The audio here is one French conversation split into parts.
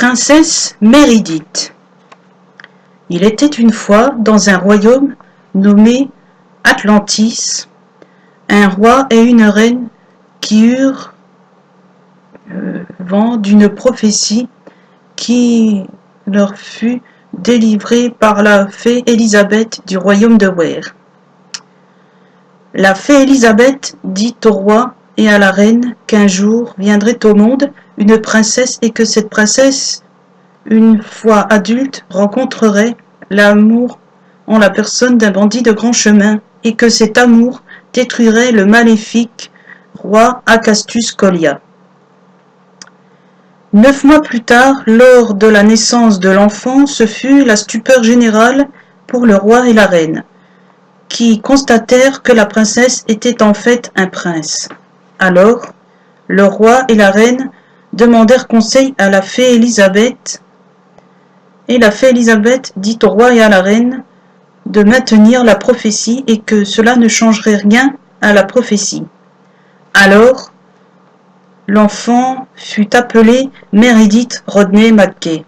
Princesse Méridite. Il était une fois, dans un royaume nommé Atlantis, un roi et une reine qui eurent vent d'une prophétie qui leur fut délivrée par la fée Élisabeth du royaume de Ware. La fée Élisabeth dit au roi et à la reine qu'un jour viendrait au monde une princesse et que cette princesse, une fois adulte, rencontrerait l'amour en la personne d'un bandit de grand chemin et que cet amour détruirait le maléfique roi Acastus Colia. 9 mois plus tard, lors de la naissance de l'enfant, ce fut la stupeur générale pour le roi et la reine, qui constatèrent que la princesse était en fait un prince. Alors, le roi et la reine demandèrent conseil à la fée Élisabeth, et la fée Élisabeth dit au roi et à la reine de maintenir la prophétie et que cela ne changerait rien à la prophétie. Alors, l'enfant fut appelé Méridite Rodney McKay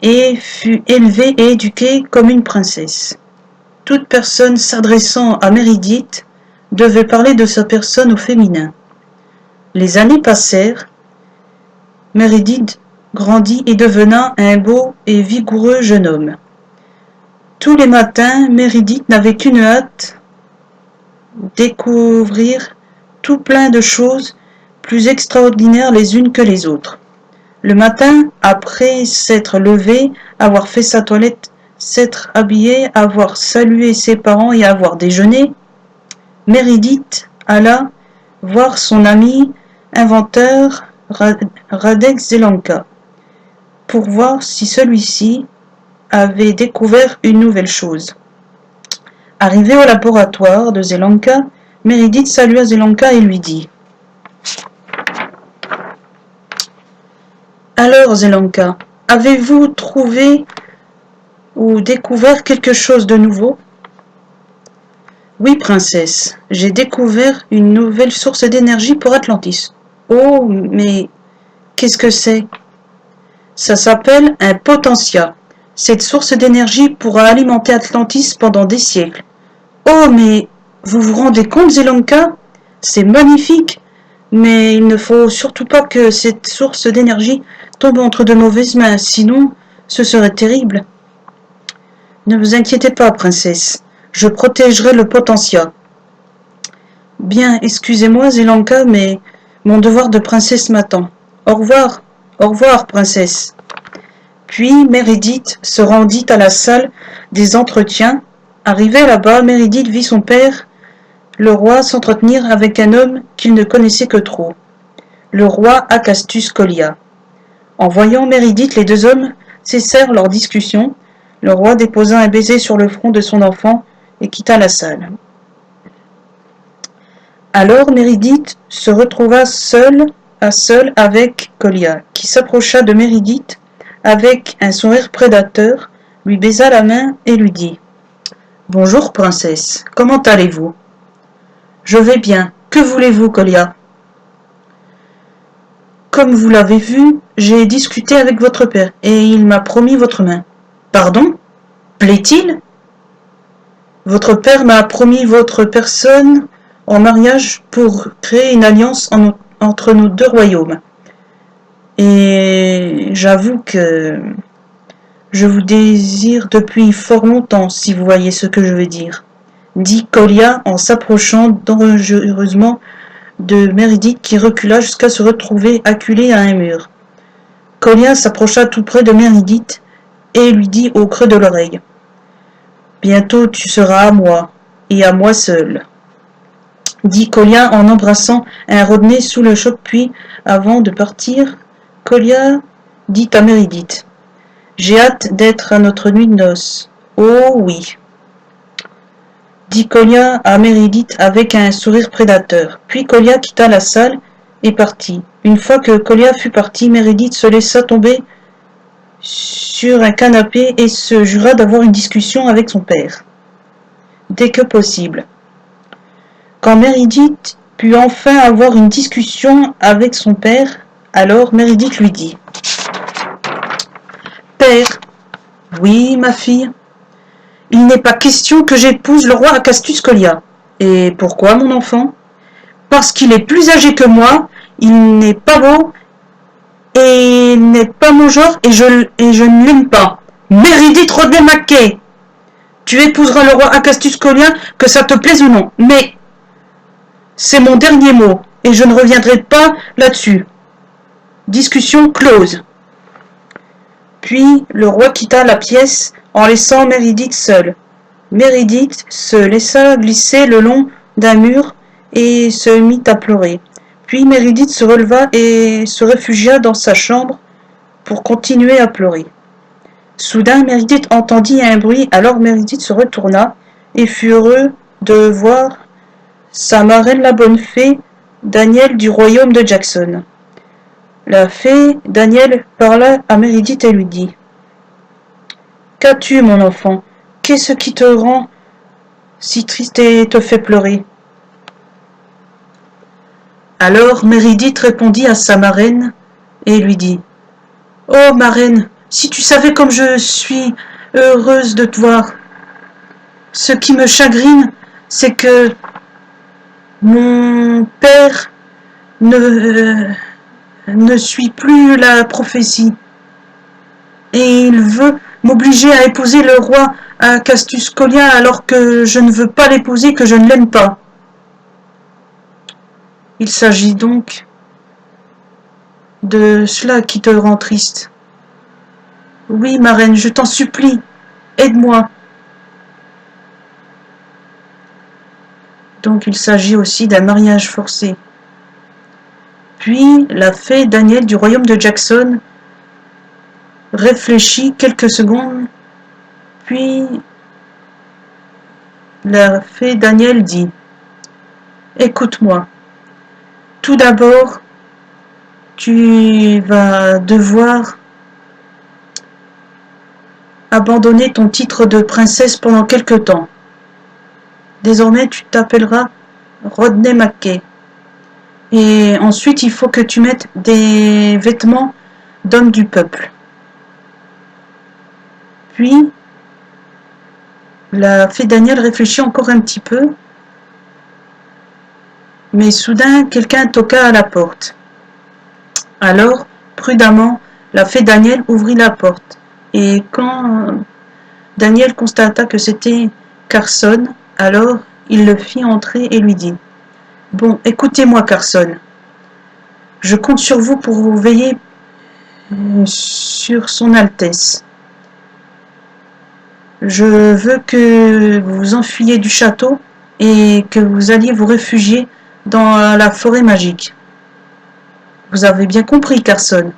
et fut élevée et éduquée comme une princesse. Toute personne s'adressant à Méridite devait parler de sa personne au féminin. Les années passèrent, Méridite grandit et devena un beau et vigoureux jeune homme. Tous les matins, Méridite n'avait qu'une hâte, découvrir tout plein de choses plus extraordinaires les unes que les autres. Le matin, après s'être levé, avoir fait sa toilette, s'être habillé, avoir salué ses parents et avoir déjeuné, Méridite alla voir son ami inventeur Radek Zelenka pour voir si celui-ci avait découvert une nouvelle chose. Arrivé au laboratoire de Zelenka, Méridite salua Zelenka et lui dit : « Alors, Zelenka, avez-vous trouvé ou découvert quelque chose de nouveau ? » ?»« Oui, princesse, j'ai découvert une nouvelle source d'énergie pour Atlantis. »« Oh, mais qu'est-ce que c'est ? » ?»« Ça s'appelle un potentia. Cette source d'énergie pourra alimenter Atlantis pendant des siècles. »« Oh, mais vous vous rendez compte, Zelenka ? C'est magnifique, mais il ne faut surtout pas que cette source d'énergie tombe entre de mauvaises mains, sinon ce serait terrible. »« Ne vous inquiétez pas, princesse, je protégerai le potentia. »« Bien, excusez-moi, Zelenka, mais mon devoir de princesse m'attend. Au revoir, princesse. » Puis Méridite se rendit à la salle des entretiens. Arrivé là-bas, Méridite vit son père, le roi, s'entretenir avec un homme qu'il ne connaissait que trop, le roi Acastus Colia. En voyant Méridite, les deux hommes cessèrent leur discussion. Le roi déposa un baiser sur le front de son enfant et quitta la salle. Alors Méridite se retrouva seul avec Colia, qui s'approcha de Méridite avec un sourire prédateur, lui baisa la main et lui dit : « Bonjour, princesse, comment allez-vous ? » ?»« Je vais bien. Que voulez-vous, Colia ? » ?»« Comme vous l'avez vu, j'ai discuté avec votre père et il m'a promis votre main. »« Pardon ? Plaît-il ? » ?»« Votre père m'a promis votre personne en mariage pour créer une alliance entre nos deux royaumes. Et j'avoue que je vous désire depuis fort longtemps, si vous voyez ce que je veux dire, dit Colia en s'approchant dangereusement de Méridite qui recula jusqu'à se retrouver acculé à un mur. Colia s'approcha tout près de Méridite et lui dit au creux de l'oreille : « Bientôt tu seras à moi, et à moi seul, dit Colia en embrassant un Rodney sous le choc, puis, avant de partir, Colia dit à Méridite : « J'ai hâte d'être à notre nuit de noces. Oh oui, dit Colia à Méridite avec un sourire prédateur. Puis Colia quitta la salle et partit. Une fois que Colia fut parti, Méridite se laissa tomber sur un canapé et se jura d'avoir une discussion avec son père, dès que possible. Quand Méridite put enfin avoir une discussion avec son père, alors Méridite lui dit : père. Oui, ma fille. Il n'est pas question que j'épouse le roi Acastus-Colia. Et pourquoi, mon enfant? Parce qu'il est plus âgé que moi, il n'est pas beau, et n'est pas mon genre, et je ne l'aime pas. Meredith Rodney Mackay! Tu épouseras le roi Acastus-Colia, que ça te plaise ou non. Mais c'est mon dernier mot, et je ne reviendrai pas là-dessus. Discussion close. Puis le roi quitta la pièce en laissant Meredith seule. Meredith se laissa glisser le long d'un mur et se mit à pleurer. Puis Meredith se releva et se réfugia dans sa chambre pour continuer à pleurer. Soudain, Meredith entendit un bruit, alors Meredith se retourna et fut heureux de voir sa marraine la bonne fée, Daniel du royaume de Jackson. La fée Daniel parla à Meredith et lui dit « Qu'as-tu, mon enfant? Qu'est-ce qui te rend si triste et te fait pleurer ?» Alors Meredith répondit à sa marraine et lui dit « Oh, marraine, si tu savais comme je suis heureuse de te voir. Ce qui me chagrine, c'est que mon père ne suit plus la prophétie. Et il veut m'obliger à épouser le roi Acastus-Colia alors que je ne veux pas l'épouser, que je ne l'aime pas. Il s'agit donc de cela qui te rend triste. Oui, marraine, je t'en supplie, aide-moi. Donc il s'agit aussi d'un mariage forcé. Puis la fée Daniel du royaume de Jackson réfléchit quelques secondes, puis la fée Daniel dit « Écoute-moi, tout d'abord, tu vas devoir abandonner ton titre de princesse pendant quelque temps. Désormais, tu t'appelleras Rodney Mackay. Et ensuite, il faut que tu mettes des vêtements d'homme du peuple. » Puis, la fée Daniel réfléchit encore un petit peu, mais soudain, quelqu'un toqua à la porte. Alors, prudemment, la fée Daniel ouvrit la porte, et quand Daniel constata que c'était Carson, alors il le fit entrer et lui dit « Bon, écoutez-moi, Carson. Je compte sur vous pour veiller sur son Altesse. Je veux que vous vous enfuyiez du château et que vous alliez vous réfugier dans la forêt magique. Vous avez bien compris, Carson.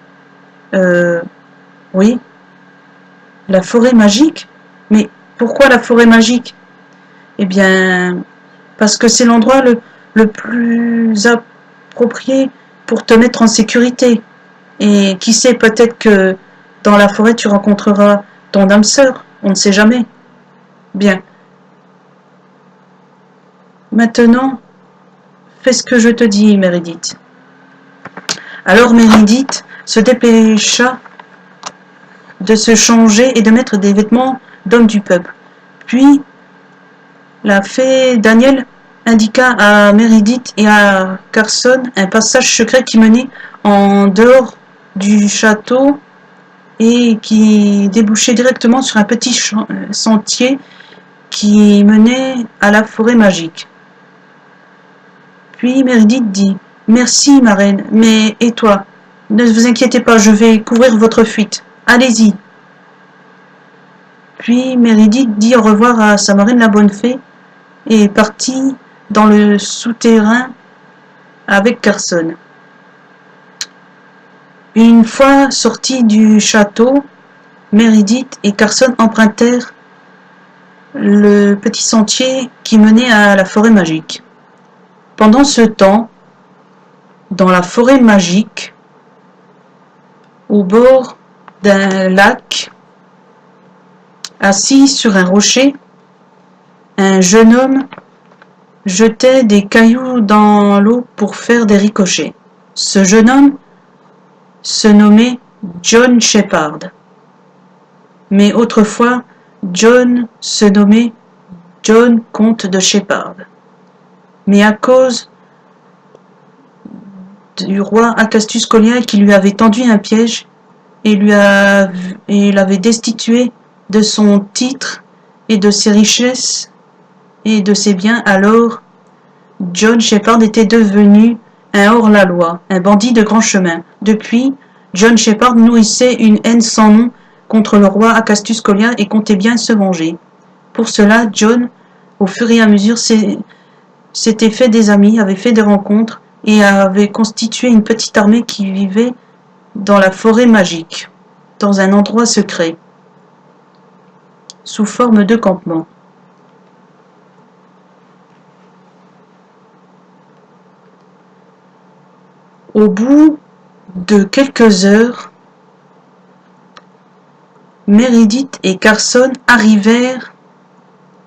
Oui. La forêt magique? Mais pourquoi la forêt magique? Eh bien, parce que c'est l'endroit le plus approprié pour te mettre en sécurité. Et qui sait, peut-être que dans la forêt tu rencontreras ton âme sœur, on ne sait jamais. Bien. Maintenant, fais ce que je te dis, Meredith. Alors Meredith se dépêcha de se changer et de mettre des vêtements d'homme du peuple. Puis, la fée Daniel indiqua à Meredith et à Carson un passage secret qui menait en dehors du château et qui débouchait directement sur un petit sentier qui menait à la forêt magique. Puis Meredith dit « Merci, ma reine, mais et toi? Ne vous inquiétez pas, je vais couvrir votre fuite. Allez-y. » Puis Meredith dit au revoir à sa marraine la bonne fée et partit dans le souterrain avec Carson. Une fois sortis du château, Meredith et Carson empruntèrent le petit sentier qui menait à la forêt magique. Pendant ce temps, dans la forêt magique, au bord d'un lac, assis sur un rocher, un jeune homme jetait des cailloux dans l'eau pour faire des ricochets. Ce jeune homme se nommait John Shepherd. Mais autrefois, John se nommait John comte de Sheppard. Mais à cause du roi Acastus Collia qui lui avait tendu un piège et l'avait destitué de son titre et de ses richesses et de ses biens, alors John Sheppard était devenu un hors-la-loi, un bandit de grand chemin. Depuis, John Sheppard nourrissait une haine sans nom contre le roi Acastus Collia et comptait bien se venger. Pour cela, John, au fur et à mesure, s'était fait des amis, avait fait des rencontres et avait constitué une petite armée qui vivait dans la forêt magique, dans un endroit secret, sous forme de campement. Au bout de quelques heures, Meredith et Carson arrivèrent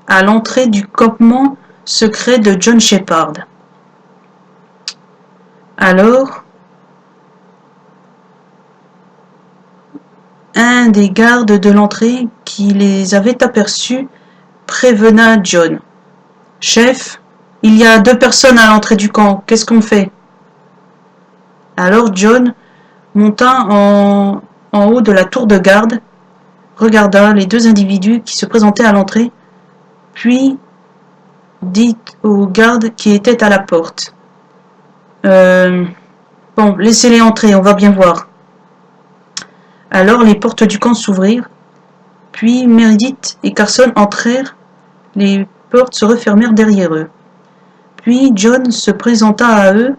à l'entrée du campement secret de John Sheppard. Alors, un des gardes de l'entrée qui les avait aperçus prévena John. « Chef, il y a 2 personnes à l'entrée du camp, qu'est-ce qu'on fait ?» Alors John monta en haut de la tour de garde, regarda les 2 individus qui se présentaient à l'entrée, puis dit aux gardes qui étaient à la porte. Bon, laissez-les entrer, on va bien voir. Alors les portes du camp s'ouvrirent, puis Meredith et Carson entrèrent, les portes se refermèrent derrière eux. Puis John se présenta à eux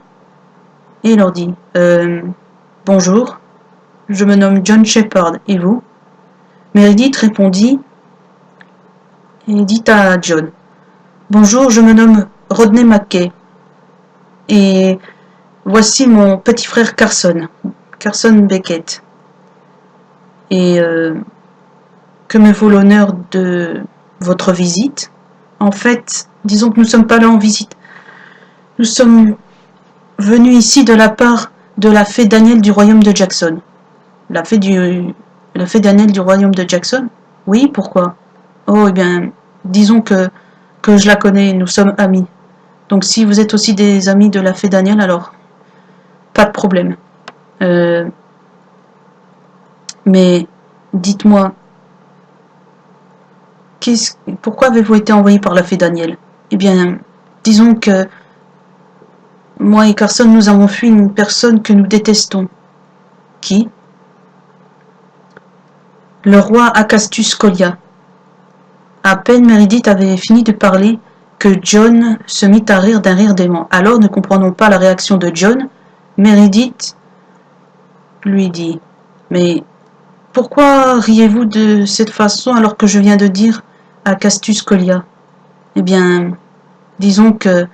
et leur dit « Bonjour, je me nomme John Sheppard, et vous ?» Meredith répondit et dit à John « Bonjour, je me nomme Rodney McKay, et voici mon petit frère Carson Beckett. Et que me vaut l'honneur de votre visite? En fait, disons que nous ne sommes pas là en visite. Nous sommes venus ici de la part de la fée Daniel du royaume de Jackson. La fée Daniel du royaume de Jackson? Oui, pourquoi? Oh, eh bien, disons que je la connais, nous sommes amis. Donc si vous êtes aussi des amis de la fée Daniel, alors pas de problème. Mais dites-moi, pourquoi avez-vous été envoyé par la fée Daniel? Eh bien, disons que moi et Carson, nous avons fui une personne que nous détestons. Qui? Le roi Acastus Collia. À peine Meredith avait fini de parler que John se mit à rire d'un rire dément. Alors, ne comprenant pas la réaction de John, Meredith lui dit « Mais pourquoi riez-vous de cette façon alors que je viens de dire Acastus Collia? Eh bien, disons que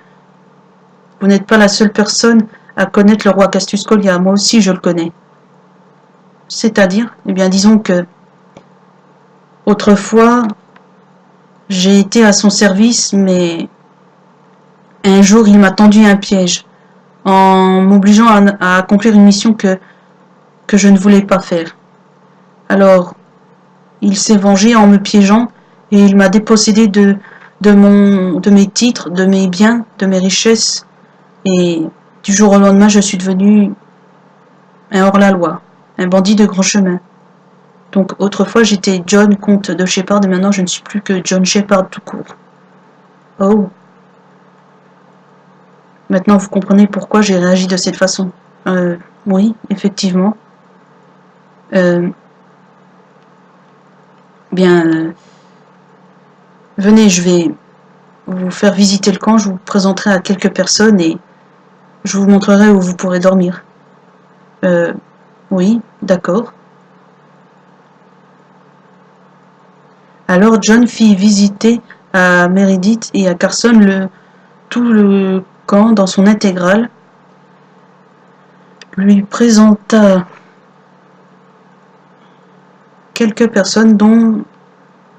vous n'êtes pas la seule personne à connaître le roi Acastus Collia. Moi aussi, je le connais. C'est-à-dire, eh bien, disons que autrefois, j'ai été à son service, mais un jour, il m'a tendu un piège en m'obligeant à accomplir une mission que je ne voulais pas faire. Alors, il s'est vengé en me piégeant et il m'a dépossédé de mes titres, de mes biens, de mes richesses. Et du jour au lendemain, je suis devenu un hors-la-loi, un bandit de grand chemin. Donc autrefois, j'étais John, comte de Sheppard, et maintenant je ne suis plus que John Sheppard tout court. Oh. Maintenant, vous comprenez pourquoi j'ai réagi de cette façon. Oui, effectivement. Venez, je vais vous faire visiter le camp, je vous présenterai à quelques personnes et je vous montrerai où vous pourrez dormir. Oui, d'accord. Alors John fit visiter à Meredith et à Carson tout le camp dans son intégrale, lui présenta quelques personnes dont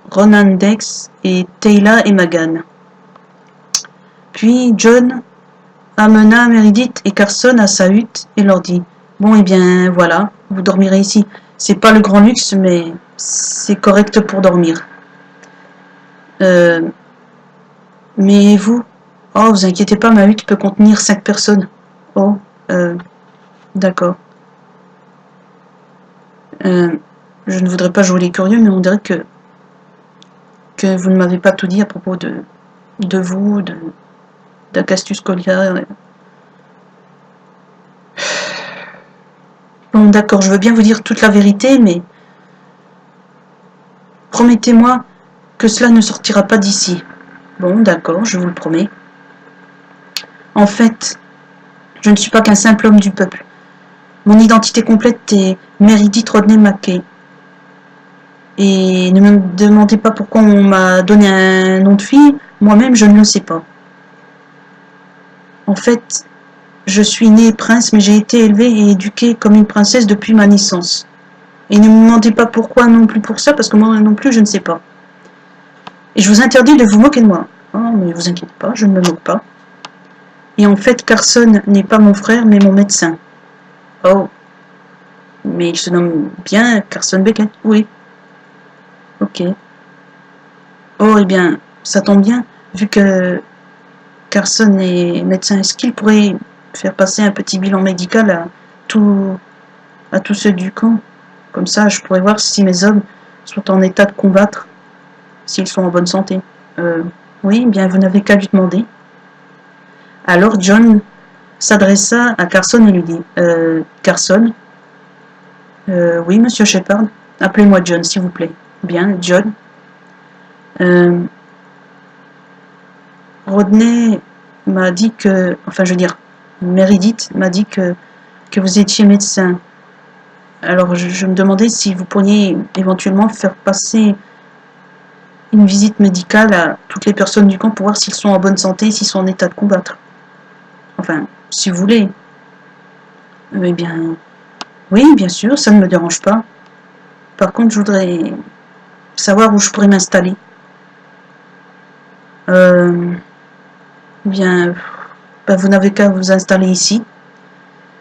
Ronan Dex et Teyla et Magan. Puis John amena Meredith et Carson à sa hutte et leur dit « Bon, eh bien, voilà, vous dormirez ici. C'est pas le grand luxe, mais c'est correct pour dormir. Mais vous? Oh, vous inquiétez pas, ma hutte peut contenir 5 personnes. Oh, d'accord. Je ne voudrais pas jouer les curieux, mais on dirait que vous ne m'avez pas tout dit à propos de vous, d'Acastus Colia. Bon, d'accord, je veux bien vous dire toute la vérité, mais promettez-moi que cela ne sortira pas d'ici. Bon, d'accord, je vous le promets. En fait, je ne suis pas qu'un simple homme du peuple. Mon identité complète est Meredith Rodney Mackay. Et ne me demandez pas pourquoi on m'a donné un nom de fille, moi-même je ne le sais pas. En fait, je suis née prince, mais j'ai été élevée et éduquée comme une princesse depuis ma naissance. Et ne me demandez pas pourquoi non plus pour ça, parce que moi non plus je ne sais pas. Et je vous interdis de vous moquer de moi. Oh, mais vous inquiétez pas, je ne me moque pas. Et en fait, Carson n'est pas mon frère, mais mon médecin. Oh, mais il se nomme bien Carson Beckett, oui. Ok. Oh, eh bien, ça tombe bien, vu que Carson est médecin. Est-ce qu'il pourrait faire passer un petit bilan médical tous ceux du camp? Comme ça, je pourrais voir si mes hommes sont en état de combattre, s'ils sont en bonne santé. Oui, bien, vous n'avez qu'à lui demander. Alors John s'adressa à Carson et lui dit Carson, oui, monsieur Shepard, appelez-moi John, s'il vous plaît. Bien, John. Rodney m'a dit que, enfin, je veux dire, Meredith m'a dit que vous étiez médecin. Alors, je me demandais si vous pourriez éventuellement faire passer une visite médicale à toutes les personnes du camp pour voir s'ils sont en bonne santé, s'ils sont en état de combattre. Enfin, si vous voulez. Eh bien, oui, bien sûr, ça ne me dérange pas. Par contre, je voudrais savoir où je pourrais m'installer. Bien, ben, vous n'avez qu'à vous installer ici.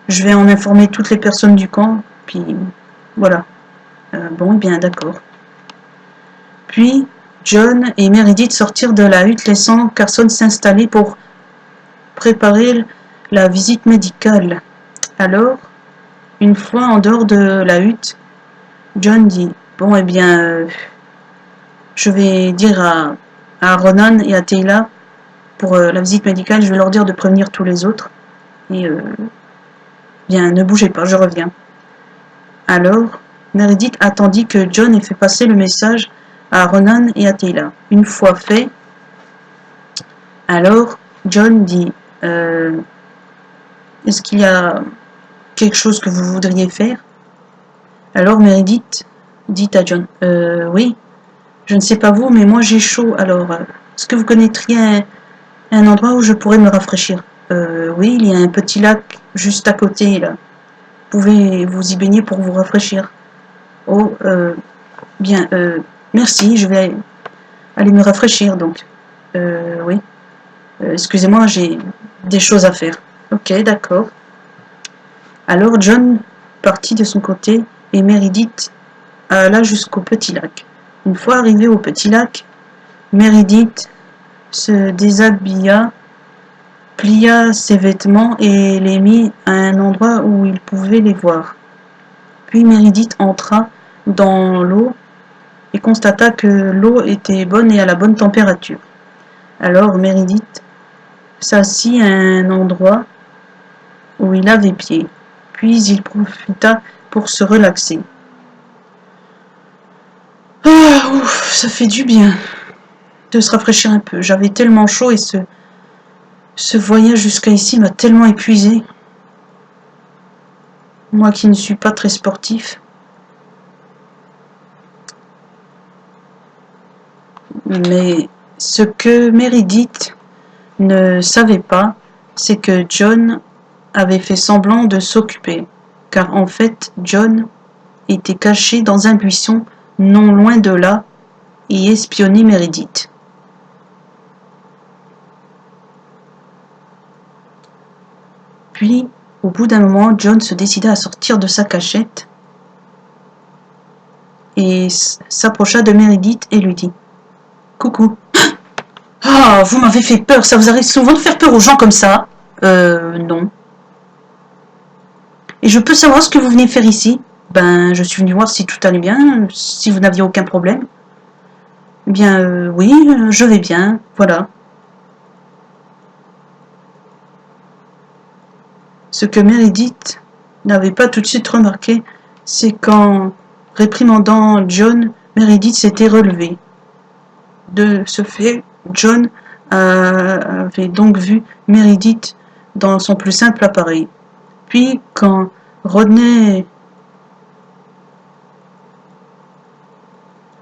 Je vais en informer toutes les personnes du camp, puis voilà. Bon, bien, d'accord. Puis, John et Meredith sortirent de la hutte, laissant Carson s'installer pour préparer la visite médicale. Alors, une fois en dehors de la hutte, John dit « Bon, eh bien, je vais dire à Ronan et à Taylor pour la visite médicale, je vais leur dire de prévenir tous les autres. Et bien, ne bougez pas, je reviens. » Alors, Meredith attendit que John ait fait passer le message à Ronan et à Taylor. Une fois fait, alors John dit est-ce qu'il y a quelque chose que vous voudriez faire? Alors Meredith dit à John oui, je ne sais pas vous, mais moi j'ai chaud, alors est-ce que vous connaîtriez un endroit où je pourrais me rafraîchir? Oui, il y a un petit lac juste à côté là. Vous pouvez vous y baigner pour vous rafraîchir. Oh, bien, merci, je vais aller me rafraîchir donc. Oui. Excusez-moi, j'ai des choses à faire. Ok, d'accord. Alors John partit de son côté et Meredith alla jusqu'au petit lac. Une fois arrivé au petit lac, Meredith se déshabilla, plia ses vêtements et les mit à un endroit où il pouvait les voir. Puis Meredith entra dans l'eau et constata que l'eau était bonne et à la bonne température. Alors Meredith s'assit à un endroit où il avait pied, puis il profita pour se relaxer. Ah, ouf, ça fait du bien de se rafraîchir un peu. J'avais tellement chaud et ce voyage jusqu'à ici m'a tellement épuisé. Moi qui ne suis pas très sportif. Mais ce que Meredith ne savait pas, c'est que John avait fait semblant de s'occuper, car en fait John était caché dans un buisson non loin de là et espionnait Meredith. Puis, au bout d'un moment, John se décida à sortir de sa cachette et s'approcha de Meredith et lui dit « Coucou. »« Ah, vous m'avez fait peur, ça vous arrive souvent de faire peur aux gens comme ça ?»« Non. »« Et je peux savoir ce que vous venez faire ici ?»« Ben, je suis venu voir si tout allait bien, si vous n'aviez aucun problème. »« Eh bien, oui, je vais bien, voilà. » Ce que Meredith n'avait pas tout de suite remarqué, c'est qu'en réprimandant John, Meredith s'était relevée. De ce fait, John avait donc vu Meredith dans son plus simple appareil. Puis, quand Rodney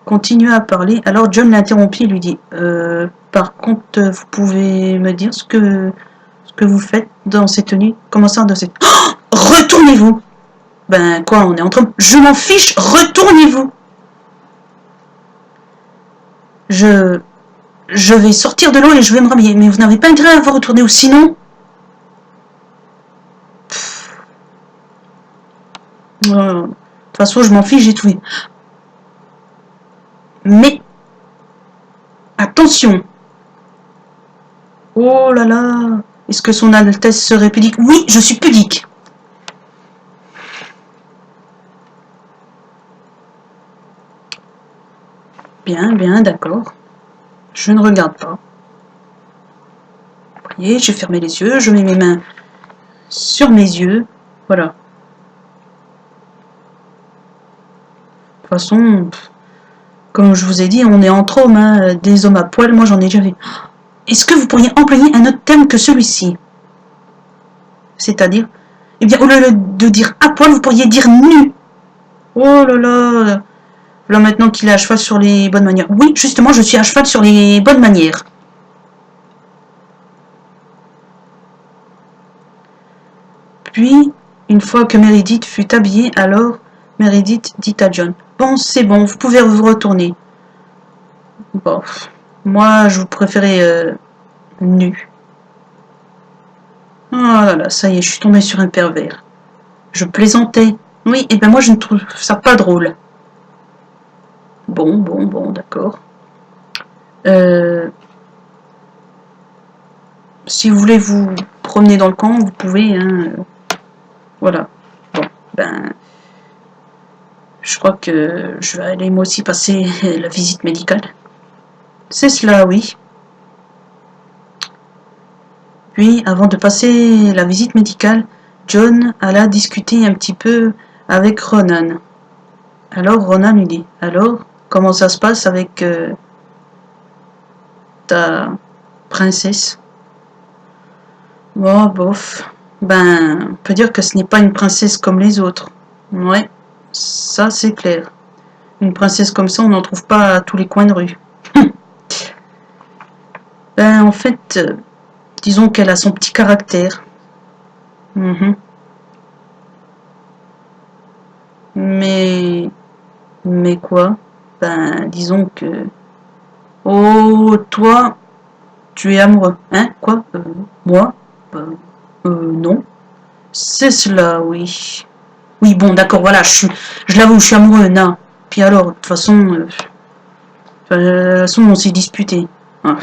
continua à parler, alors John l'interrompit et lui dit « Par contre, vous pouvez me dire ce que vous faites dans cette tenue? Comment ça, dans cette... Oh, retournez-vous » Ben quoi, on est en train... Je m'en fiche, retournez-vous. Je vais sortir de l'eau et je vais me rhabiller. Mais vous n'avez pas intérêt à vous retourner ou sinon... De toute façon, je m'en fiche, j'ai tout vu. Mais... Attention. Oh là là. Est-ce que son Altesse serait pudique? Oui, je suis pudique. Bien, bien, d'accord. Je ne regarde pas. Vous voyez, j'ai fermé les yeux, je mets mes mains sur mes yeux. Voilà. De toute façon, comme je vous ai dit, on est entre hommes, hein, des hommes à poil, moi j'en ai déjà vu. Est-ce que vous pourriez employer un autre terme que celui-ci? C'est-à-dire, eh bien, au lieu de dire à poil, vous pourriez dire nu. Oh là là. Là maintenant qu'il est à cheval sur les bonnes manières. Oui, justement, je suis à cheval sur les bonnes manières. Puis, une fois que Meredith fut habillée, alors Meredith dit à John « Bon, c'est bon, vous pouvez vous retourner. » Bon, moi, je vous préférais nu. Oh là là, ça y est, je suis tombée sur un pervers. Je plaisantais. Oui, et ben moi, je ne trouve ça pas drôle. Bon, d'accord. Si vous voulez vous promener dans le camp, vous pouvez, hein. Voilà. Bon, ben... Je crois que je vais aller moi aussi passer la visite médicale. C'est cela, oui. Puis, avant de passer la visite médicale, John alla discuter un petit peu avec Ronan. Alors Ronan lui dit « Alors, comment ça se passe avec ta princesse ?» Bon, bof. Ben, on peut dire que ce n'est pas une princesse comme les autres. Ouais, ça c'est clair. Une princesse comme ça, on n'en trouve pas à tous les coins de rue. Ben, en fait, disons qu'elle a son petit caractère. Mais quoi? Ben, disons que... Oh, toi, tu es amoureux. Hein? Quoi? Moi? Non. C'est cela, oui. Oui, bon, d'accord, voilà, je l'avoue, je suis amoureux, non. Puis alors, de toute façon, on s'est disputé. Ah.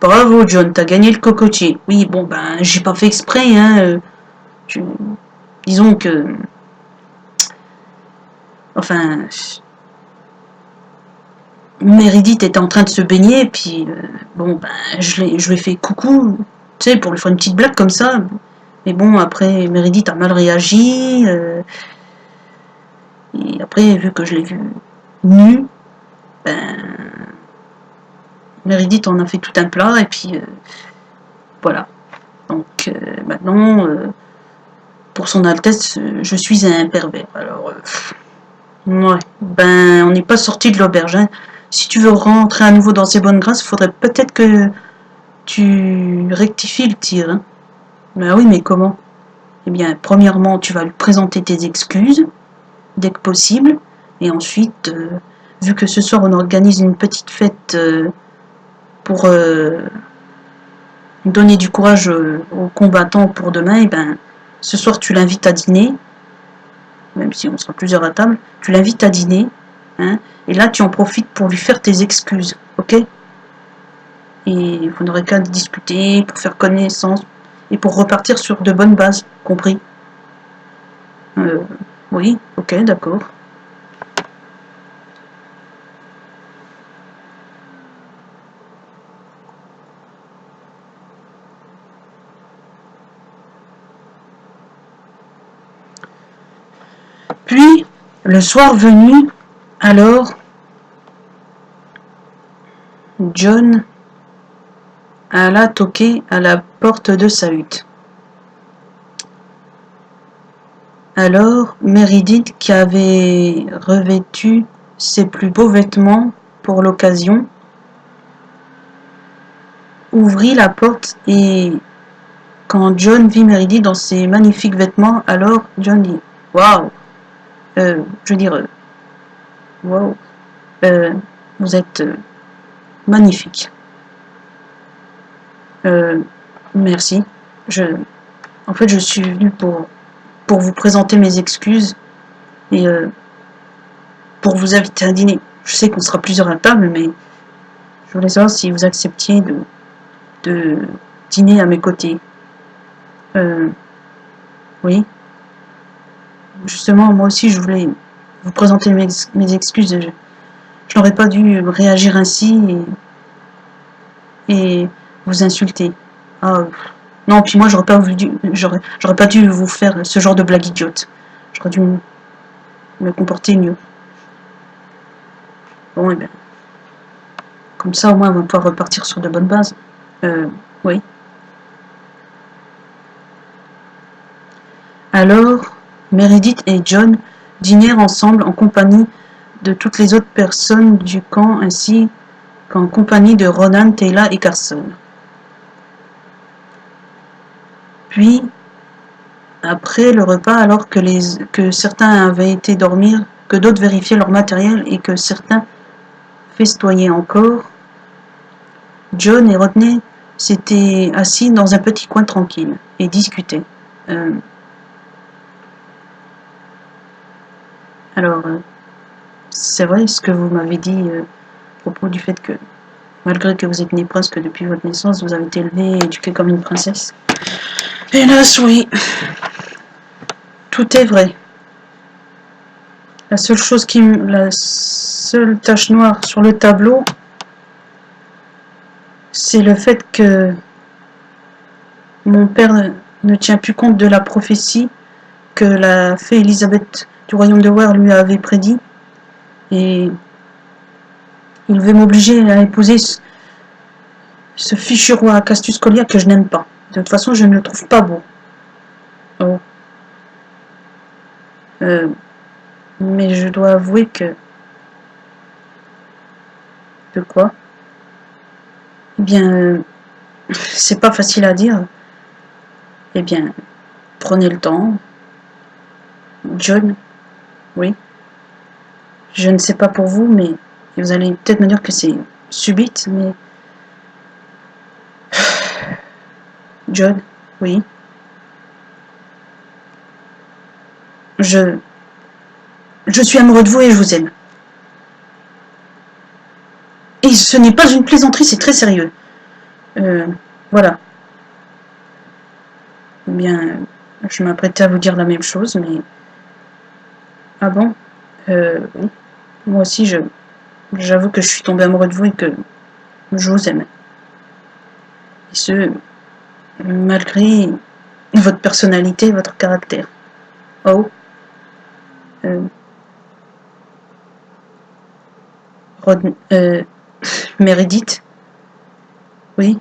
Bravo, John, t'as gagné le cocotier. Oui, bon, ben, j'ai pas fait exprès, hein. Disons que... Enfin... Meredith était en train de se baigner, puis bon, ben, je lui ai fait coucou, tu sais, pour lui faire une petite blague comme ça. Mais bon, après, Meredith a mal réagi. Et après, vu que je l'ai vue nue, ben, Meredith en a fait tout un plat, et puis voilà. Donc maintenant, pour son Altesse, je suis un pervers. Alors, ouais, ben, on n'est pas sorti de l'auberge, hein. Si tu veux rentrer à nouveau dans ses bonnes grâces, il faudrait peut-être que tu rectifies le tir. Hein. Ben oui, mais comment? Eh bien, premièrement, tu vas lui présenter tes excuses, dès que possible. Et ensuite, vu que ce soir, on organise une petite fête pour donner du courage aux combattants pour demain, et ben, ce soir, tu l'invites à dîner. Même si on sera plusieurs à table, tu l'invites à dîner. Hein? Et là, tu en profites pour lui faire tes excuses, ok? Et vous n'aurez qu'à discuter pour faire connaissance et pour repartir sur de bonnes bases, compris? Oui, ok, d'accord. Puis, le soir venu, alors, John alla toquer à la porte de sa hutte. Alors, Meredith, qui avait revêtu ses plus beaux vêtements pour l'occasion, ouvrit la porte et quand John vit Meredith dans ses magnifiques vêtements, alors John dit « Waouh !» je veux dire « Waouh !» vous êtes magnifique. Merci. En fait, je suis venue pour vous présenter mes excuses et pour vous inviter à dîner. Je sais qu'on sera plusieurs à table, mais je voulais savoir si vous acceptiez de dîner à mes côtés. Oui. Justement, moi aussi, je voulais vous présenter mes excuses. Je n'aurais pas dû réagir ainsi et vous insulter. Ah, non, puis moi, j'aurais pas dû vous faire ce genre de blague idiote. J'aurais dû me comporter mieux. Bon, et bien. Comme ça, au moins, on va pouvoir repartir sur de bonnes bases. Oui. Alors, Meredith et John dînèrent ensemble en compagnie de toutes les autres personnes du camp ainsi qu'en compagnie de Ronan, Taylor et Carson. Puis, après le repas, alors que certains avaient été dormir, que d'autres vérifiaient leur matériel et que certains festoyaient encore, John et Rodney s'étaient assis dans un petit coin tranquille et discutaient. Alors, c'est vrai ce que vous m'avez dit à propos du fait que, malgré que vous êtes née presque depuis votre naissance, vous avez été élevée et éduquée comme une princesse. Hélas, oui. Tout est vrai. La seule tache noire sur le tableau, c'est le fait que mon père ne tient plus compte de la prophétie que la fée Elisabeth du royaume de Ware lui avait prédit. Et il veut m'obliger à épouser ce fichu roi Castus Collier que je n'aime pas. De toute façon, je ne le trouve pas beau. Oh. Mais je dois avouer que... De quoi? Eh bien, c'est pas facile à dire. Eh bien, prenez le temps. John, oui. Je ne sais pas pour vous, mais vous allez peut-être me dire que c'est subite, mais... John, oui. Je suis amoureux de vous et je vous aime. Et ce n'est pas une plaisanterie, c'est très sérieux. Voilà. Eh bien, je m'apprêtais à vous dire la même chose, mais... Ah bon? Oui. Moi aussi, j'avoue que je suis tombée amoureux de vous et que je vous aime. Et ce, malgré votre personnalité et votre caractère. Oh. Meredith. Oui.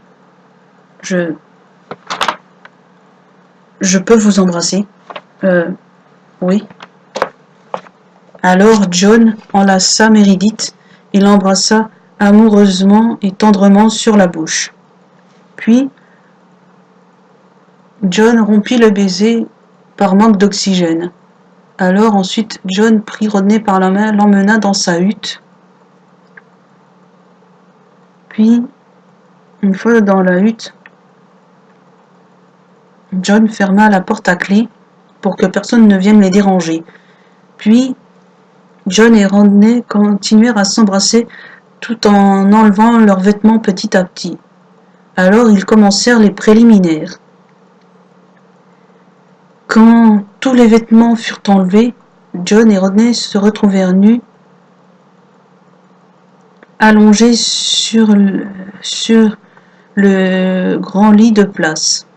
Je peux vous embrasser. Oui. Alors John enlaça Meredith et l'embrassa amoureusement et tendrement sur la bouche. Puis, John rompit le baiser par manque d'oxygène. Alors ensuite, John prit Rodney par la main, l'emmena dans sa hutte. Puis, une fois dans la hutte, John ferma la porte à clé pour que personne ne vienne les déranger. Puis, John et Rodney continuèrent à s'embrasser tout en enlevant leurs vêtements petit à petit. Alors ils commencèrent les préliminaires. Quand tous les vêtements furent enlevés, John et Rodney se retrouvèrent nus, allongés sur le grand lit de place.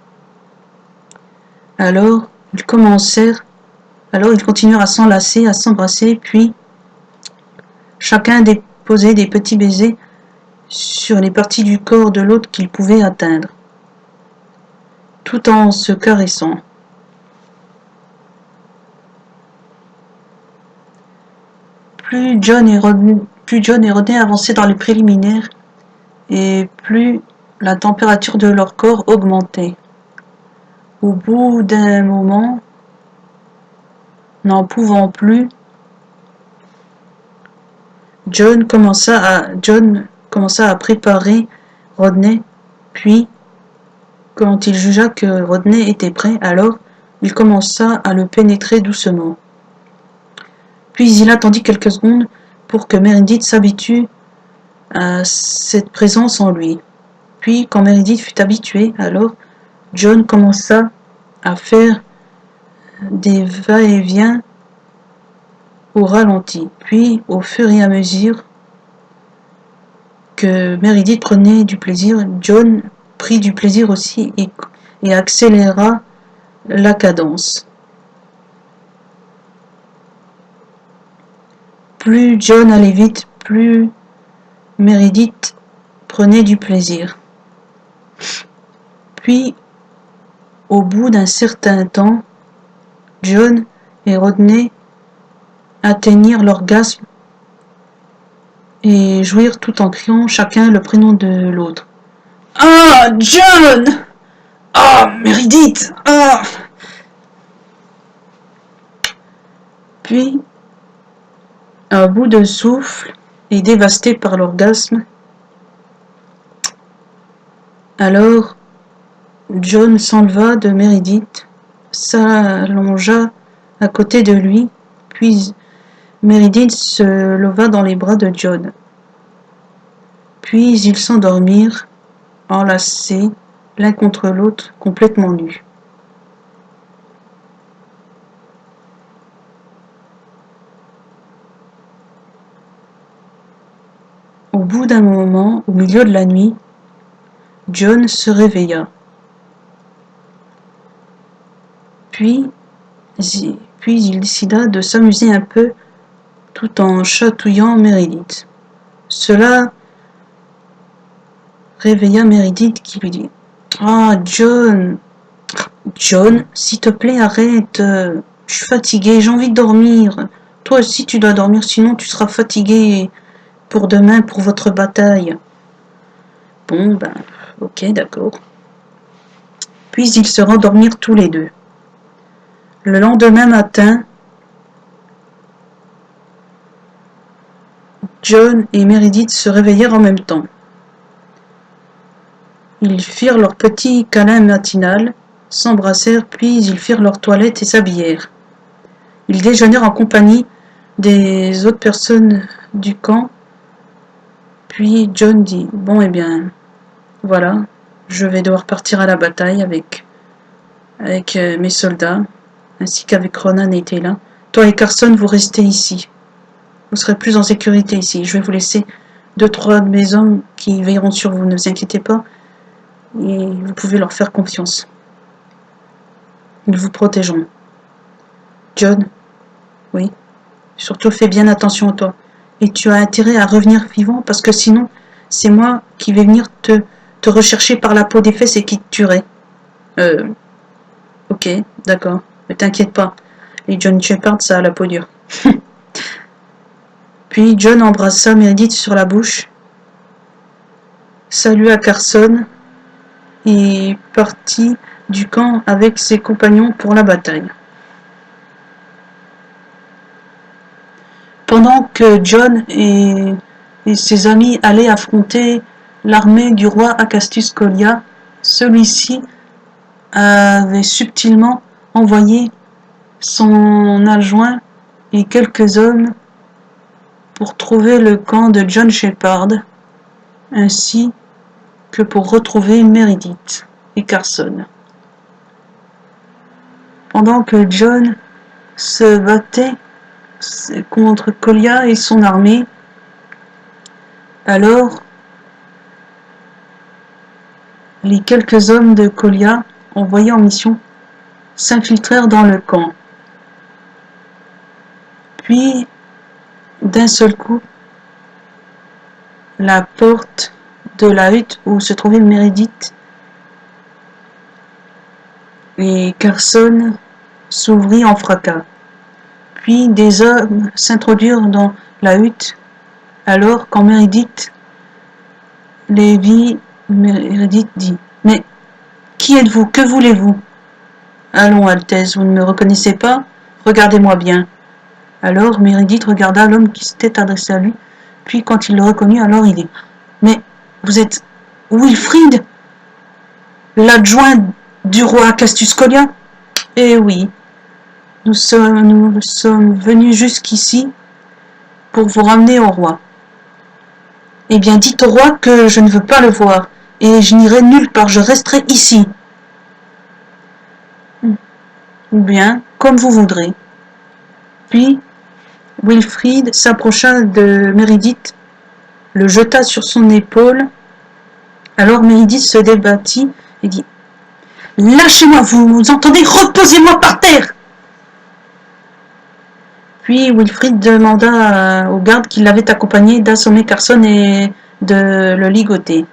Alors ils continuèrent à s'enlacer, à s'embrasser, puis chacun déposait des petits baisers sur les parties du corps de l'autre qu'ils pouvaient atteindre, tout en se caressant. Plus John et Rodney avançaient dans les préliminaires, et plus la température de leur corps augmentait. Au bout d'un moment, n'en pouvant plus, John commença à préparer Rodney, puis, quand il jugea que Rodney était prêt, alors il commença à le pénétrer doucement. Puis il attendit quelques secondes pour que Meredith s'habitue à cette présence en lui. Puis, quand Meredith fut habituée, alors John commença à faire des va-et-vient au ralenti. Puis, au fur et à mesure que Meredith prenait du plaisir, John prit du plaisir aussi et accéléra la cadence. Plus John allait vite, plus Meredith prenait du plaisir. Puis, au bout d'un certain temps, John et Rodney atteignirent l'orgasme et jouirent tout en criant chacun le prénom de l'autre. « Ah, John! Ah, Meredith! Ah !» Puis, à bout de souffle et dévasté par l'orgasme, alors John s'enleva de Meredith, s'allongea à côté de lui, puis Meredith se leva dans les bras de John. Puis ils s'endormirent, enlacés l'un contre l'autre, complètement nus. Au bout d'un moment, au milieu de la nuit, John se réveilla. Puis il décida de s'amuser un peu tout en chatouillant Meredith. Cela réveilla Meredith qui lui dit « Ah, John, s'il te plaît, arrête. Je suis fatiguée, j'ai envie de dormir. Toi aussi, tu dois dormir, sinon tu seras fatigué pour demain, pour votre bataille. » Bon, ben, ok, d'accord. Puis ils se rendormirent tous les deux. Le lendemain matin, John et Meredith se réveillèrent en même temps. Ils firent leur petit câlin matinal, s'embrassèrent, puis ils firent leur toilette et s'habillèrent. Ils déjeunèrent en compagnie des autres personnes du camp. Puis John dit « Bon, eh bien, voilà, je vais devoir partir à la bataille avec mes soldats, ainsi qu'avec Ronan et Tayla. Toi et Carson, vous restez ici. Vous serez plus en sécurité ici. Je vais vous laisser 2-3 de mes hommes qui veilleront sur vous, ne vous inquiétez pas. Et vous pouvez leur faire confiance. Ils vous protégeront. John, oui, surtout fais bien attention à toi. Et tu as intérêt à revenir vivant, parce que sinon, c'est moi qui vais venir te rechercher par la peau des fesses et qui te tuerai. Ok, d'accord, mais t'inquiète pas. Les John Shepard, ça a la peau dure. Puis John embrassa Meredith sur la bouche, salua Carson et partit du camp avec ses compagnons pour la bataille. Pendant que John et ses amis allaient affronter l'armée du roi Acastus Colia, celui-ci avait subtilement envoyé son adjoint et quelques hommes pour trouver le camp de John Shepard, ainsi que pour retrouver Meredith et Carson. Pendant que John se battait contre Kolya et son armée, alors les quelques hommes de Kolya envoyés en mission s'infiltrèrent dans le camp. Puis, d'un seul coup, la porte de la hutte où se trouvait Meredith et Carson s'ouvrit en fracas. Puis des hommes s'introduirent dans la hutte. Alors, quand Meredith les vit, Meredith dit « Mais qui êtes-vous? Que voulez-vous ?»« Allons, Altesse, vous ne me reconnaissez pas? Regardez-moi bien. » Alors Meredith regarda l'homme qui s'était adressé à lui. Puis quand il le reconnut, alors il dit « Mais vous êtes Wilfrid, l'adjoint du roi Castus Kolya? » « Eh oui, nous sommes venus jusqu'ici pour vous ramener au roi. »« Eh bien, dites au roi que je ne veux pas le voir, et je n'irai nulle part, je resterai ici. »« Ou bien, comme vous voudrez. » Puis, Wilfrid s'approcha de Meredith, le jeta sur son épaule. Alors Meredith se débattit et dit « Lâchez-moi, vous entendez? Reposez-moi par terre !» Puis Wilfrid demanda aux gardes qui l'avaient accompagné d'assommer Carson et de le ligoter.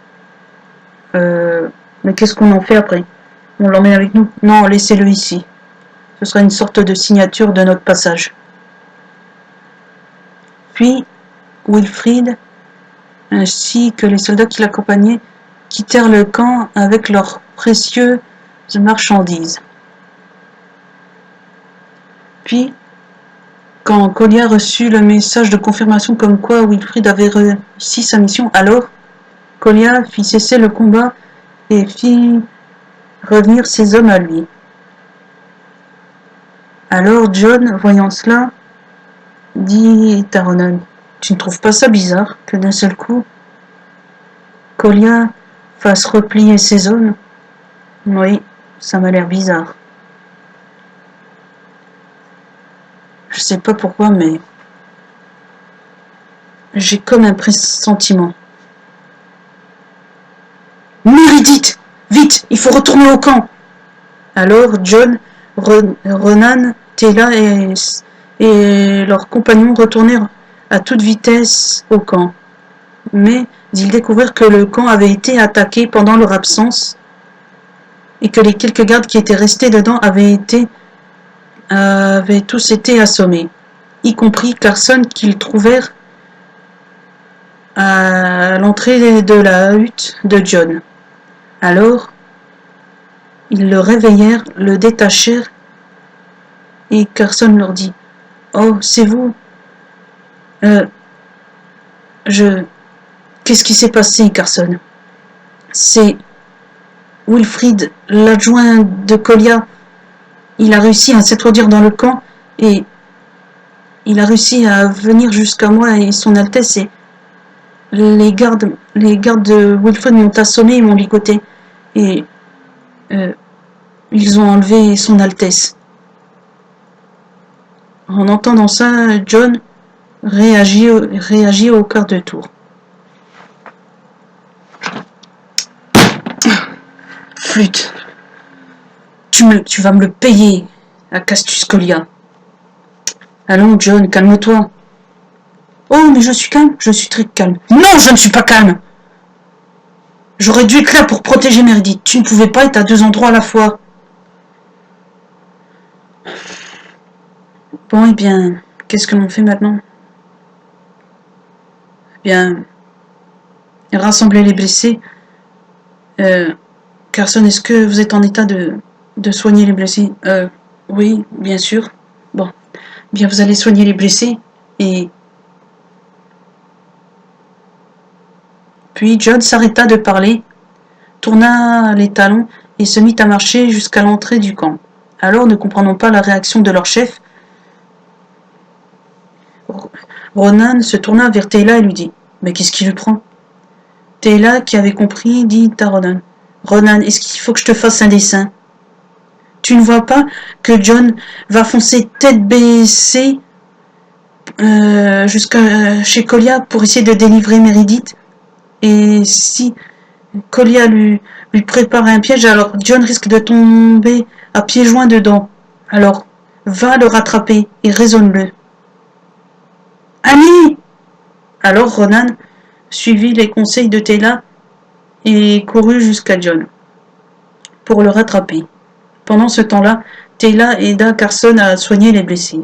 Mais qu'est-ce qu'on en fait après? On l'emmène avec nous? Non, laissez-le ici. Ce sera une sorte de signature de notre passage. Puis Wilfrid, ainsi que les soldats qui l'accompagnaient, quittèrent le camp avec leurs précieuses marchandises. Puis, quand Kolya reçut le message de confirmation comme quoi Wilfrid avait réussi sa mission, alors Kolya fit cesser le combat et fit revenir ses hommes à lui. Alors John, voyant cela, dit à Ronan, « Tu ne trouves pas ça bizarre que d'un seul coup, Kolya fasse replier ses hommes? » « Oui, ça m'a l'air bizarre. Je sais pas pourquoi, mais j'ai comme un pressentiment. »« Meredith, vite, il faut retourner au camp. » Alors John, Ronan, Tela et leurs compagnons retournèrent à toute vitesse au camp. Mais ils découvrirent que le camp avait été attaqué pendant leur absence et que les quelques gardes qui étaient restés dedans avaient tous été assommés, y compris Carson qu'ils trouvèrent à l'entrée de la hutte de John. Alors, ils le réveillèrent, le détachèrent, et Carson leur dit « Oh, c'est vous? Qu'est-ce qui s'est passé, Carson? » « C'est Wilfrid, l'adjoint de Kolya. Il a réussi à s'introduire dans le camp et il a réussi à venir jusqu'à moi et son Altesse, et les gardes de Wilfrid m'ont assommé et m'ont ligoté et ils ont enlevé son Altesse. » En entendant ça, John réagit au quart de tour. Flûte, tu vas me le payer à Castus Kolya. Allons, John, calme-toi. Oh, mais je suis calme, je suis très calme. Non, je ne suis pas calme. J'aurais dû être là pour protéger Meredith. Tu ne pouvais pas être à deux endroits à la fois. Bon, eh bien, qu'est-ce que l'on fait maintenant? Eh bien, rassembler les blessés. Carson, est-ce que vous êtes en état de soigner les blessés? Oui, bien sûr. Bon, bien, vous allez soigner les blessés. Et puis John s'arrêta de parler, tourna les talons et se mit à marcher jusqu'à l'entrée du camp. Alors, ne comprenant pas la réaction de leur chef, Ronan se tourna vers Teyla et lui dit « Mais qu'est-ce qui lui prend ?» Teyla, qui avait compris, dit à Ronan « Ronan, est-ce qu'il faut que je te fasse un dessin ? Tu ne vois pas que John va foncer tête baissée jusqu'à chez Kolya pour essayer de délivrer Meredith ? Et si Kolya lui prépare un piège, alors John risque de tomber à pieds joints dedans. Alors, va le rattraper et raisonne-le. » « Annie !» Alors Ronan suivit les conseils de Teyla et courut jusqu'à John pour le rattraper. Pendant ce temps-là, Teyla aida Carson à soigner les blessés.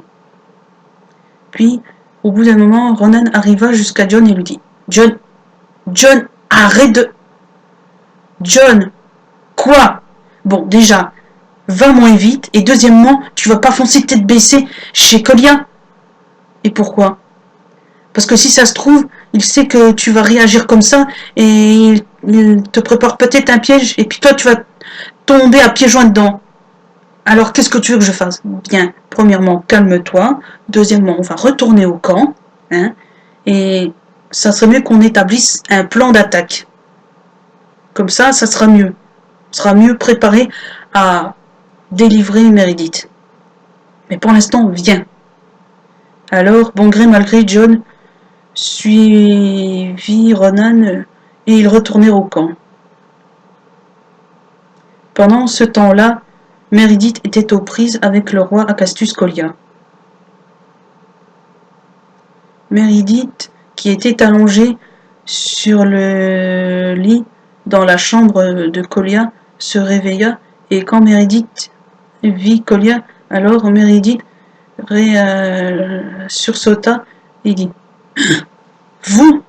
Puis, au bout d'un moment, Ronan arriva jusqu'à John et lui dit « John, arrête de... »« John, quoi ? Bon, déjà, va moins vite, et deuxièmement, tu vas pas foncer tête baissée chez Kolya. » « Et pourquoi ? Parce que si ça se trouve, il sait que tu vas réagir comme ça, et il te prépare peut-être un piège, et puis toi, tu vas tomber à pieds joints dedans. Alors, qu'est-ce que tu veux que je fasse ? Bien, premièrement, calme-toi. Deuxièmement, on va retourner au camp, hein, et ça serait mieux qu'on établisse un plan d'attaque. Comme ça sera mieux. On sera mieux préparé à délivrer Meredith. Mais pour l'instant, viens. Alors, bon gré mal gré, John suivit Ronan et ils retournèrent au camp. Pendant ce temps-là, Meredith était aux prises avec le roi Acastus Kolya. Meredith, qui était allongée sur le lit dans la chambre de Kolya, se réveilla, et quand Meredith vit Kolya, alors Meredith sursauta et dit « Vous ?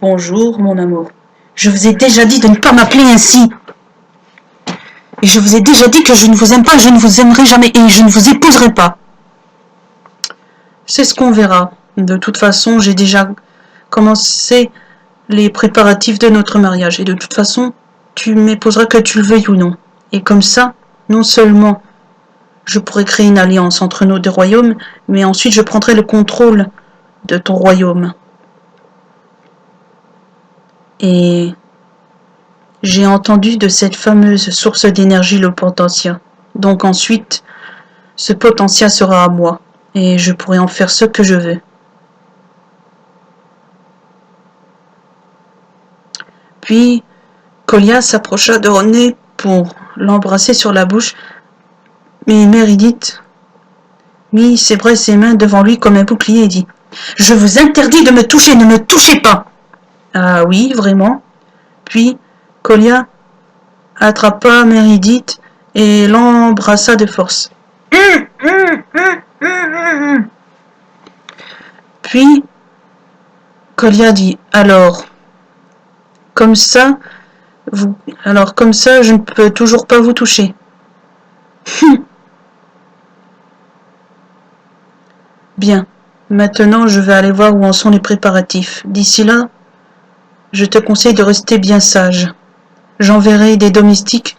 Bonjour, mon amour. Je vous ai déjà dit de ne pas m'appeler ainsi. Et je vous ai déjà dit que je ne vous aime pas, je ne vous aimerai jamais et je ne vous épouserai pas. » C'est ce qu'on verra. De toute façon, j'ai déjà commencé les préparatifs de notre mariage. Et de toute façon, tu m'épouseras que tu le veuilles ou non. Et comme ça, non seulement je pourrai créer une alliance entre nos deux royaumes, mais ensuite je prendrai le contrôle de ton royaume. Et j'ai entendu de cette fameuse source d'énergie le potentia. Donc ensuite, ce potentia sera à moi, et je pourrai en faire ce que je veux. Puis, Kolya s'approcha de René pour l'embrasser sur la bouche, mais Meredith mit ses bras et ses mains devant lui comme un bouclier et dit « Je vous interdis de me toucher, ne me touchez pas !» Ah oui, vraiment. Puis, Kolya attrapa Meredith et l'embrassa de force. Puis, Kolya dit « Alors, comme ça, je ne peux toujours pas vous toucher. » Bien, maintenant je vais aller voir où en sont les préparatifs. D'ici là, je te conseille de rester bien sage. J'enverrai des domestiques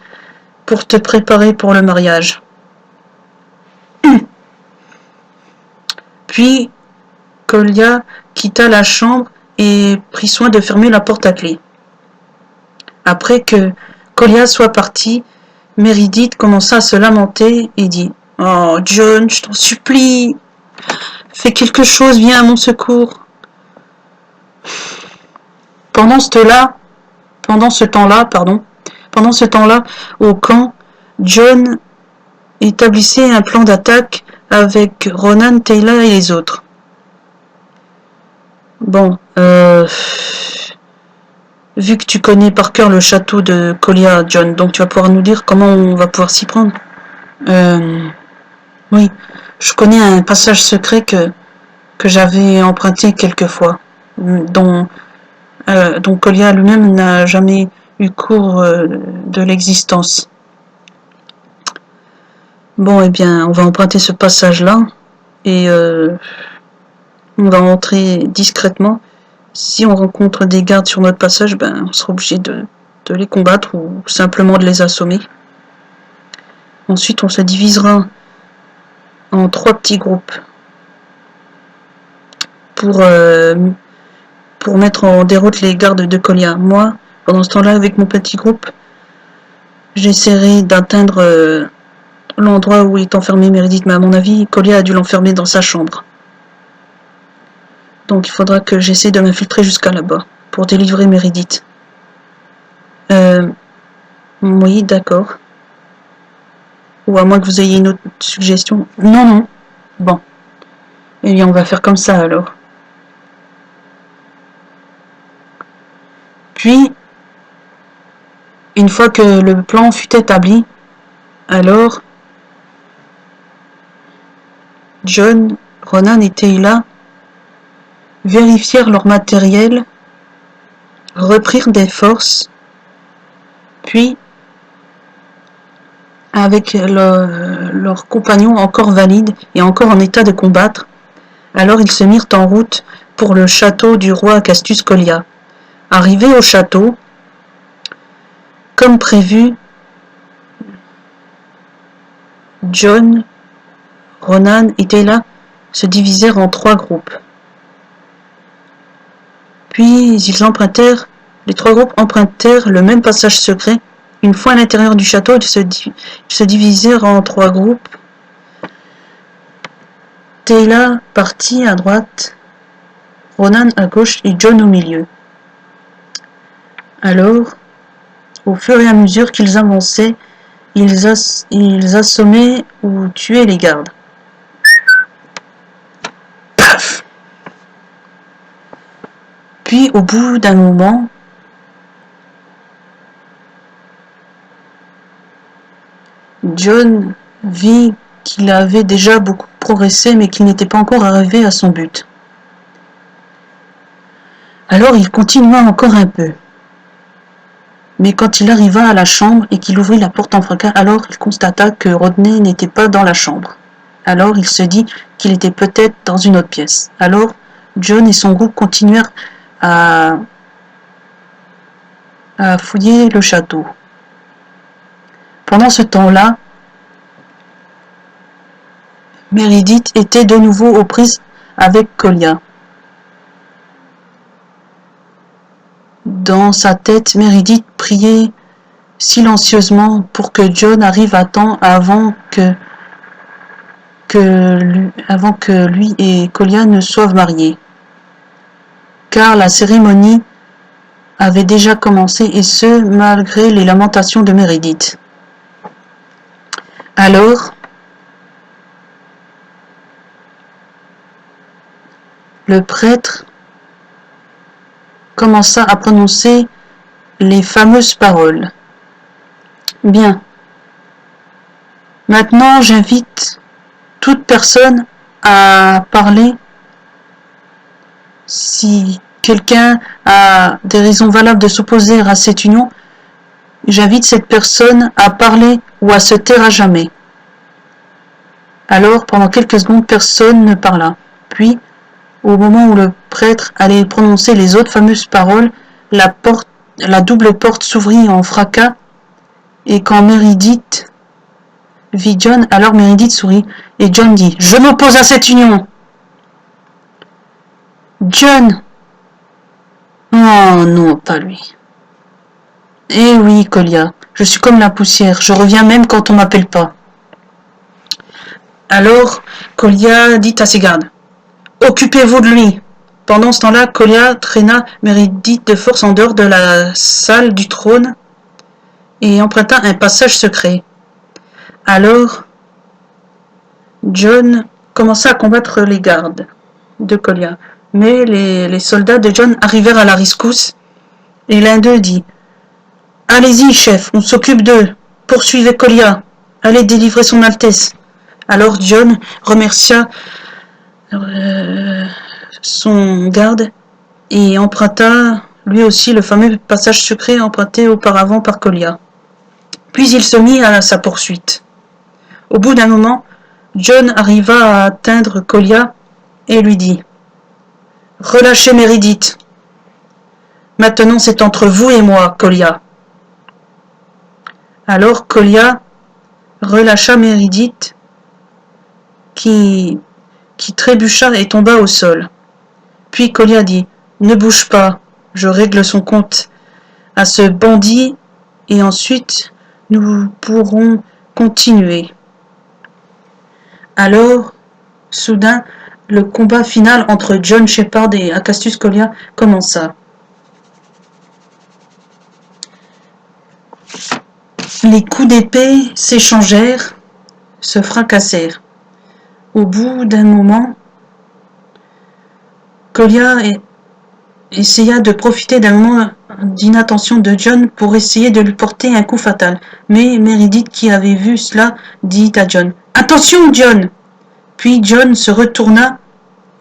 pour te préparer pour le mariage. Puis, Kolya quitta la chambre et prit soin de fermer la porte à clé. Après que Kolya soit parti, Meredith commença à se lamenter et dit « Oh, John, je t'en supplie, fais quelque chose, viens à mon secours. » Pendant ce temps-là, au camp, John établissait un plan d'attaque avec Ronan, Teyla et les autres. Bon, vu que tu connais par cœur le château de Kolya, John, donc tu vas pouvoir nous dire comment on va pouvoir s'y prendre. Oui, je connais un passage secret que j'avais emprunté quelquefois, dont Kolya lui-même n'a jamais eu cours de l'existence. Bon, eh bien, on va emprunter ce passage-là, et on va entrer discrètement. Si on rencontre des gardes sur notre passage, on sera obligé de les combattre ou simplement de les assommer. Ensuite, on se divisera en 3 petits groupes. pour mettre en déroute les gardes de Kolia. Moi, pendant ce temps-là, avec mon petit groupe, j'essaierai d'atteindre l'endroit où est enfermé Meredith, mais à mon avis, Kolia a dû l'enfermer dans sa chambre. Donc il faudra que j'essaie de m'infiltrer jusqu'à là-bas pour délivrer Meredith. Oui, d'accord. Ou à moins que vous ayez une autre suggestion. Non, non. Bon. Eh bien, on va faire comme ça alors. Puis, une fois que le plan fut établi, alors John, Ronan et Teyla vérifièrent leur matériel, reprirent des forces, puis, avec leurs compagnons encore valides et encore en état de combattre, alors ils se mirent en route pour le château du roi Castus Kolia. Arrivés au château, comme prévu, John, Ronan et Teyla se divisèrent en 3 groupes. Puis les 3 groupes empruntèrent le même passage secret. Une fois à l'intérieur du château, ils se divisèrent en 3 groupes. Teyla partit à droite, Ronan à gauche et John au milieu. Alors, au fur et à mesure qu'ils avançaient, ils assommaient ou tuaient les gardes. Paf! Puis, au bout d'un moment, John vit qu'il avait déjà beaucoup progressé, mais qu'il n'était pas encore arrivé à son but. Alors il continua encore un peu. Mais quand il arriva à la chambre et qu'il ouvrit la porte en fracas, alors il constata que Rodney n'était pas dans la chambre. Alors il se dit qu'il était peut-être dans une autre pièce. Alors John et son groupe continuèrent à fouiller le château. Pendant ce temps-là, Meredith était de nouveau aux prises avec Kolia. Dans sa tête, Meredith priait silencieusement pour que John arrive à temps avant que lui et Kolia ne soient mariés. Car la cérémonie avait déjà commencé, et ce, malgré les lamentations de Meredith. Alors, le prêtre commença à prononcer les fameuses paroles. Bien. Maintenant, j'invite toute personne à parler. Si quelqu'un a des raisons valables de s'opposer à cette union, j'invite cette personne à parler ou à se taire à jamais. Alors, pendant quelques secondes, personne ne parla. Puis, au moment où le prêtre allait prononcer les autres fameuses paroles, la double porte s'ouvrit en fracas, et quand Meredith vit John, alors Meredith sourit, et John dit « Je m'oppose à cette union !»« John !»« Oh non, pas lui. »« Eh oui, Kolia, je suis comme la poussière, je reviens même quand on m'appelle pas. » Alors, Kolia dit à ses gardes « Occupez-vous de lui !» Pendant ce temps-là, Kolia traîna Meredith de force en dehors de la salle du trône et emprunta un passage secret. Alors, John commença à combattre les gardes de Kolia, mais les soldats de John arrivèrent à la rescousse, et l'un d'eux dit « Allez-y, chef, on s'occupe d'eux, poursuivez Kolia, allez délivrer son Altesse. » Alors John remercia son garde et emprunta lui aussi le fameux passage secret emprunté auparavant par Kolia. Puis il se mit à sa poursuite. Au bout d'un moment, John arriva à atteindre Kolia et lui dit « Relâchez Meredith. Maintenant c'est entre vous et moi, Kolia. » Alors Kolia relâcha Meredith qui trébucha et tomba au sol. Puis Colia dit « Ne bouge pas, je règle son compte à ce bandit et ensuite nous pourrons continuer. » Alors, soudain, le combat final entre John Shepard et Acastus Colia commença. Les coups d'épée s'échangèrent, se fracassèrent. Au bout d'un moment, Colia essaya de profiter d'un moment d'inattention de John pour essayer de lui porter un coup fatal. Mais Meredith, qui avait vu cela, dit à John « Attention, John !» Puis John se retourna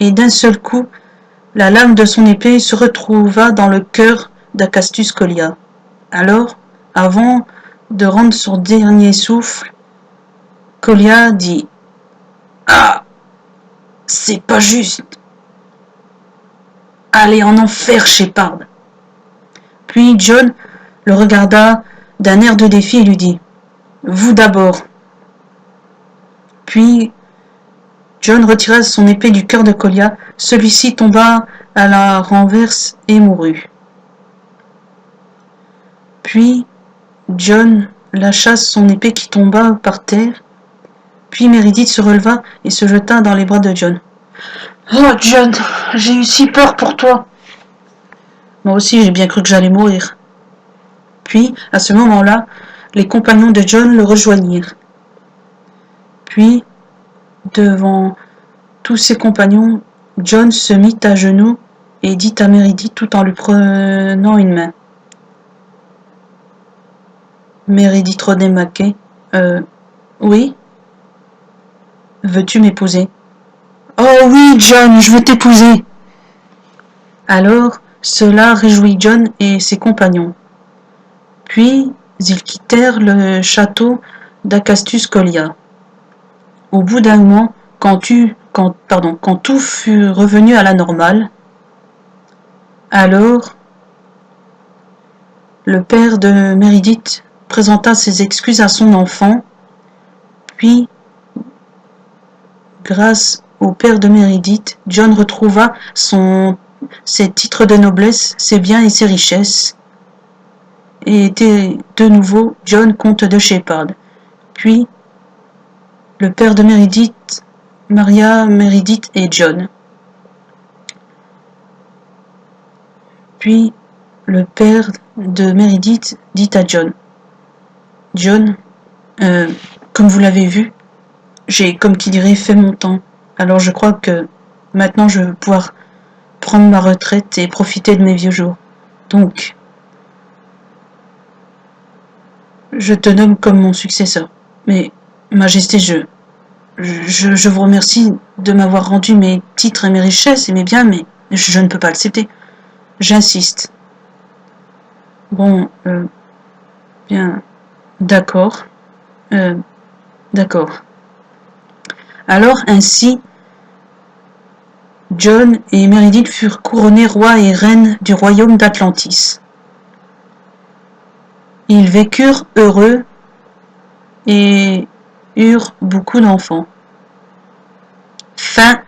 et d'un seul coup, la lame de son épée se retrouva dans le cœur d'Acastus Colia. Alors, avant de rendre son dernier souffle, Colia dit « Ah, c'est pas juste. Allez en enfer, Shepard. » Puis John le regarda d'un air de défi et lui dit « Vous d'abord. » Puis John retira son épée du cœur de Colia. Celui-ci tomba à la renverse et mourut. Puis John lâcha son épée qui tomba par terre. Puis Meredith se releva et se jeta dans les bras de John. « Oh, John, j'ai eu si peur pour toi. » Moi aussi, j'ai bien cru que j'allais mourir. Puis, à ce moment-là, les compagnons de John le rejoignirent. Puis, devant tous ses compagnons, John se mit à genoux et dit à Meredith tout en lui prenant une main. Meredith Rodney McKay, oui? Veux-tu m'épouser? Oh oui, John, je veux t'épouser. Alors, cela réjouit John et ses compagnons. Puis, ils quittèrent le château d'Acastus Colia. Au bout d'un moment, quand tout fut revenu à la normale, alors le père de Meredith présenta ses excuses à son enfant, puis, grâce au père de Meredith, John retrouva ses titres de noblesse, ses biens et ses richesses, et était de nouveau John comte de Shepard. Puis, le père de Meredith maria Meredith et John. Puis, le père de Meredith dit à John, « John, comme vous l'avez vu, j'ai, comme qui dirait, fait mon temps. Alors je crois que maintenant je vais pouvoir prendre ma retraite et profiter de mes vieux jours. Donc, je te nomme comme mon successeur. Mais, Majesté, je vous remercie de m'avoir rendu mes titres et mes richesses et mes biens, mais je ne peux pas l'accepter. J'insiste. » Bon, bien, d'accord. D'accord. Alors, ainsi, John et Meredith furent couronnés rois et reines du royaume d'Atlantis. Ils vécurent heureux et eurent beaucoup d'enfants. Fin.